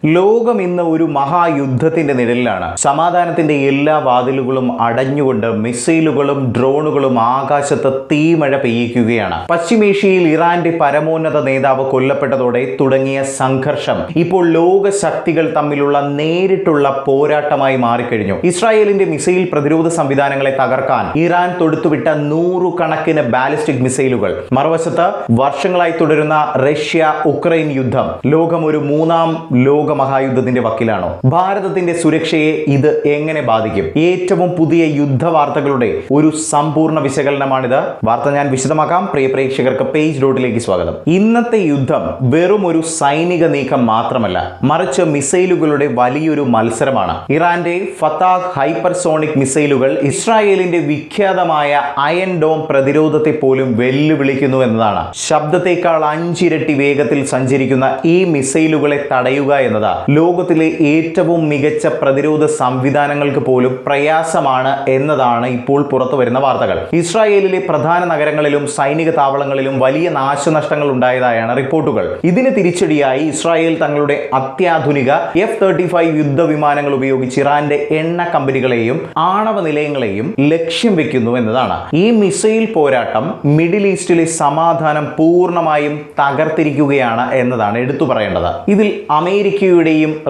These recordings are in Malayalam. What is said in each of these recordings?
ലോകം ഇന്ന് ഒരു മഹായുദ്ധത്തിന്റെ നിഴലിലാണ്. സമാധാനത്തിന്റെ എല്ലാ വാതിലുകളും അടഞ്ഞുകൊണ്ട് മിസൈലുകളും ഡ്രോണുകളും ആകാശത്ത് തീമഴ പെയ്യിക്കുകയാണ്. പശ്ചിമേഷ്യയിൽ ഇറാന്റെ പരമോന്നത നേതാവ് കൊല്ലപ്പെട്ടതോടെ തുടങ്ങിയ സംഘർഷം ഇപ്പോൾ ലോക ശക്തികൾ തമ്മിലുള്ള നേരിട്ടുള്ള പോരാട്ടമായി മാറിക്കഴിഞ്ഞു. ഇസ്രായേലിന്റെ മിസൈൽ പ്രതിരോധ സംവിധാനങ്ങളെ തകർക്കാൻ ഇറാൻ തൊടുത്തുവിട്ട നൂറുകണക്കിന് ബാലിസ്റ്റിക് മിസൈലുകൾ, മറുവശത്ത് വർഷങ്ങളായി തുടരുന്ന റഷ്യ ഉക്രൈൻ യുദ്ധം. ലോകം ഒരു മൂന്നാം ലോക മഹായുദ്ധത്തിന്റെ വക്കിലാണോ? ഭാരതത്തിന്റെ സുരക്ഷയെ ഇത് എങ്ങനെ ബാധിക്കും? ഏറ്റവും പുതിയ യുദ്ധ വാർത്തകളുടെ ഒരു സമ്പൂർണ്ണ വിശകലനമാണിത്. വാർത്ത ഞാൻ വിശദമാക്കാം. പ്രിയ പ്രേക്ഷകർക്ക് പേജ് ഡോട്ടിലേക്ക് സ്വാഗതം. ഇന്നത്തെ യുദ്ധം വെറും ഒരു സൈനിക നീക്കം മാത്രമല്ല, മറിച്ച് മിസൈലുകളുടെ വലിയൊരു മത്സരമാണ്. ഇറാന്റെ ഫത്താഹ് ഹൈപ്പർസോണിക് മിസൈലുകൾ ഇസ്രായേലിന്റെ വിഖ്യാതമായ അയൺ ഡോം പ്രതിരോധത്തെ പോലും വെല്ലുവിളിക്കുന്നു എന്നതാണ്. ശബ്ദത്തേക്കാൾ 5 ഇരട്ടി വേഗത്തിൽ സഞ്ചരിക്കുന്ന ഈ മിസൈലുകളെ തടയുക എന്നത് ലോകത്തിലെ ഏറ്റവും മികച്ച പ്രതിരോധ സംവിധാനങ്ങൾക്ക് പോലും പ്രയാസമാണ് എന്നതാണ് ഇപ്പോൾ പുറത്തു വരുന്ന വാർത്തകൾ. ഇസ്രായേലിലെ പ്രധാന നഗരങ്ങളിലും സൈനിക താവളങ്ങളിലും വലിയ നാശനഷ്ടങ്ങൾ ഉണ്ടായതായാണ് റിപ്പോർട്ടുകൾ. ഇതിന് തിരിച്ചടിയായി ഇസ്രായേൽ തങ്ങളുടെ അത്യാധുനിക F-35 യുദ്ധവിമാനങ്ങൾ ഉപയോഗിച്ച് ഇറാന്റെ എണ്ണ കമ്പനികളെയും ആണവ നിലയങ്ങളെയും ലക്ഷ്യം വെക്കുന്നു എന്നതാണ്. ഈ മിസൈൽ പോരാട്ടം മിഡിൽ ഈസ്റ്റിലെ സമാധാനം പൂർണ്ണമായും തകർത്തിരിക്കുകയാണ് എന്നതാണ് എടുത്തു പറയേണ്ടത്. ഇതിൽ അമേരിക്കയുടെയും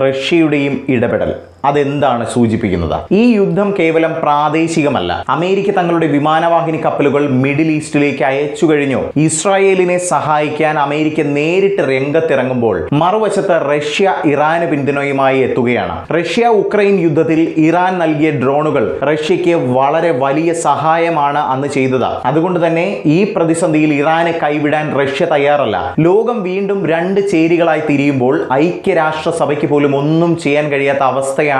റഷ്യയുടെയും ഇടപെടൽ അതെന്താണ് സൂചിപ്പിക്കുന്നത്? ഈ യുദ്ധം കേവലം പ്രാദേശികമല്ല. അമേരിക്ക തങ്ങളുടെ വിമാനവാഹിനി കപ്പലുകൾ മിഡിൽ ഈസ്റ്റിലേക്ക് അയച്ചു കഴിഞ്ഞു. ഇസ്രായേലിനെ സഹായിക്കാൻ അമേരിക്ക നേരിട്ട് രംഗത്തിറങ്ങുമ്പോൾ മറുവശത്ത് റഷ്യ ഇറാന് പിന്തുണയുമായി എത്തുകയാണ്. റഷ്യ ഉക്രൈൻ യുദ്ധത്തിൽ ഇറാൻ നൽകിയ ഡ്രോണുകൾ റഷ്യക്ക് വളരെ വലിയ സഹായമാണ് അന്ന് ചെയ്തത്. അതുകൊണ്ട് തന്നെ ഈ പ്രതിസന്ധിയിൽ ഇറാനെ കൈവിടാൻ റഷ്യ തയ്യാറല്ല. ലോകം വീണ്ടും 2 ചേരികളായി തിരിയുമ്പോൾ ഐക്യരാഷ്ട്രസഭയ്ക്ക് പോലും ഒന്നും ചെയ്യാൻ കഴിയാത്ത അവസ്ഥയാണ്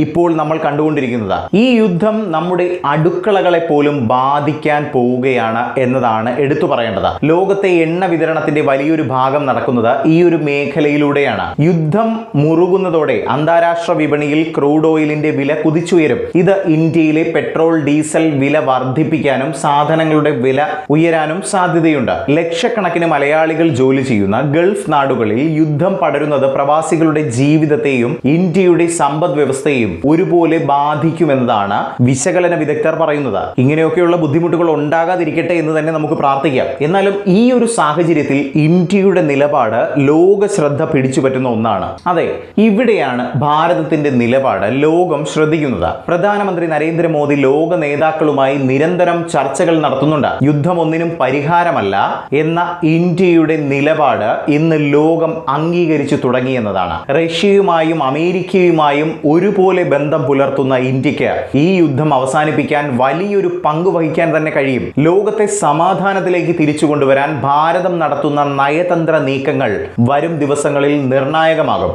ഇപ്പോൾ നമ്മൾ കണ്ടുകൊണ്ടിരിക്കുന്നത്. ഈ യുദ്ധം നമ്മുടെ അടുക്കളകളെ പോലും ബാധിക്കാൻ പോവുകയാണ് എന്നതാണ് എടുത്തു പറയേണ്ടത്. ലോകത്തെ എണ്ണ വിതരണത്തിന്റെ വലിയൊരു ഭാഗം നടക്കുന്നത് ഈ ഒരു മേഖലയിലൂടെയാണ്. യുദ്ധം മുറുകുന്നതോടെ അന്താരാഷ്ട്ര വിപണിയിൽ ക്രൂഡ് ഓയിലിന്റെ വില കുതിച്ചുയരും. ഇത് ഇന്ത്യയിലെ പെട്രോൾ ഡീസൽ വില വർദ്ധിപ്പിക്കാനും സാധനങ്ങളുടെ വില ഉയരാനും സാധ്യതയുണ്ട്. ലക്ഷക്കണക്കിന് മലയാളികൾ ജോലി ചെയ്യുന്ന ഗൾഫ് നാടുകളിൽ യുദ്ധം പടരുന്നത് പ്രവാസികളുടെ ജീവിതത്തെയും ഇന്ത്യയുടെ സമ്പദ് വ്യവസ്ഥയും ഒരുപോലെ ബാധിക്കുമെന്നതാണ് വിശകലന വിദഗ്ധർ പറയുന്നത്. ഇങ്ങനെയൊക്കെയുള്ള ബുദ്ധിമുട്ടുകൾ ഉണ്ടാകാതിരിക്കട്ടെ എന്ന് തന്നെ നമുക്ക് പ്രാർത്ഥിക്കാം. എന്നാലും ഈ ഒരു സാഹചര്യത്തിൽ ഇന്ത്യയുടെ നിലപാട് ലോക ശ്രദ്ധ പിടിച്ചുപറ്റുന്ന ഒന്നാണ്. അതെ, ഇവിടെയാണ് ഭാരതത്തിന്റെ നിലപാട് ലോകം ശ്രദ്ധിക്കുന്നത്. പ്രധാനമന്ത്രി നരേന്ദ്രമോദി ലോക നേതാക്കളുമായി നിരന്തരം ചർച്ചകൾ നടത്തുന്നുണ്ട്. യുദ്ധം ഒന്നിനും പരിഹാരമല്ല എന്ന ഇന്ത്യയുടെ നിലപാട് ഇന്ന് ലോകം അംഗീകരിച്ചു തുടങ്ങിയെന്നതാണ്. റഷ്യയുമായും അമേരിക്കയുമായും ഒരുപോലെ ബന്ധം പുലർത്തുന്ന ഇന്ത്യക്ക് ഈ യുദ്ധം അവസാനിപ്പിക്കാൻ വലിയൊരു പങ്ക് വഹിക്കാൻ തന്നെ കഴിയും. ലോകത്തെ സമാധാനത്തിലേക്ക് തിരിച്ചു കൊണ്ടുവരാൻ ഭാരതം നടത്തുന്ന നയതന്ത്ര നീക്കങ്ങൾ വരും ദിവസങ്ങളിൽ നിർണായകമാകും.